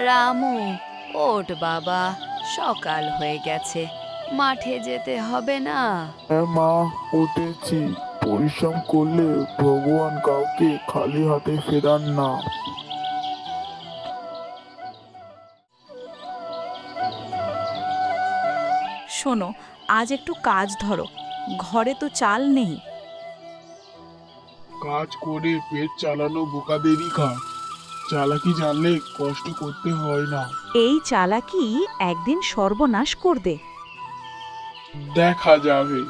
রামু, ওঠ বাবা, সকাল হয়ে গেছে, মাঠে যেতে হবে না? হ্যাঁ মা, উঠেছি। পরিশ্রম করলে ভগবান কাউকে খালি হাতে ফেরান না। শোনো, আজ একটু কাজ ধরো, ঘরে তো চাল নেই। কাজ করে পেট চালানো বোকাদেরই কাজ। চালাকি জানলে কষ্ট করতে হয় না। এই চালাকি একদিন সর্বনাশ করবে। দেখা যাবে।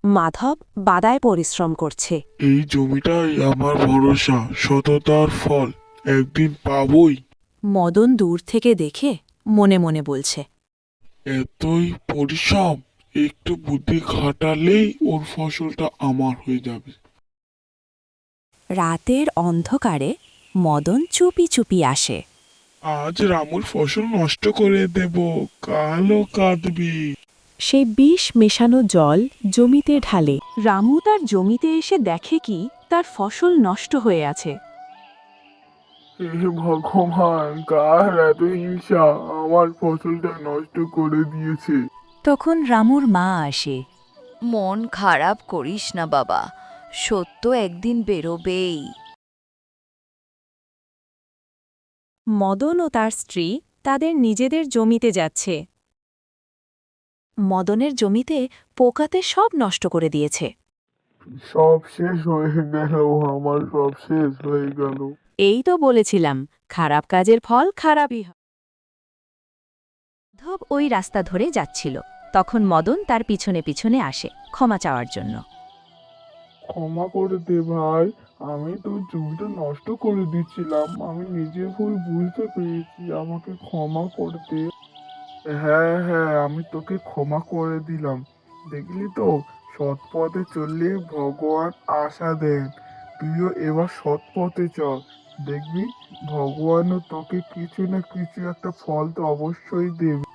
মাধব বাদায় পরিশ্রম করছে। এই জমিটাই আমার ভরসা, সততার ফল একদিন পাবই। মদন দূর থেকে দেখে মনে মনে বলছে, এতই পরিশ্রম, একটু বুদ্ধি খাটালেই ওর ফসলটা আমার হয়ে যাবে। রাতের অন্ধকারে মদন চুপি চুপি আসে। আজ রামুর ফসল নষ্ট করে দেব, কালও কাঁদবি। সেই বিষ মেশানো জল জমিতে ঢালে। রামু তার জমিতে এসে দেখে কি তার ফসল নষ্ট হয়ে আছে। হে ভগবান, কার এত হিংসা, আমার ফসলটা নষ্ট করে দিয়েছে। তখন রামুর মা আসে। মন খারাপ করিস না বাবা, সত্য একদিন বেরোবেই। মদন ও তার স্ত্রী তাদের নিজেদের জমিতে যাচ্ছে। মদনের জমিতে পোকাতে সব নষ্ট করে দিয়েছে। সব শেষ হয়ে গেল, আমার সব শেষ হয়ে গেল। এই তো বলেছিলাম, খারাপ কাজের ফল খারাপই হয়। মাধব ওই রাস্তা ধরে যাচ্ছিল, তখন মদন তার পিছনে পিছনে আসে ক্ষমা চাওয়ার জন্য। ক্ষমা করে দে ভাই, আমি তো জমিটা নষ্ট করে দিচ্ছিলাম, আমি নিজের ভুল বুঝতে পেরেছি, আমাকে ক্ষমা করে দে। হ্যাঁ হ্যাঁ, আমি তোকে ক্ষমা করে দিলাম। দেখলি তো, সৎ পথে চললে ভগবান আশা দেন। তুইও এবার সৎ পথে চল, দেখবি ভগবানও তোকে কিছু না কিছু একটা ফল তো অবশ্যই দেবে।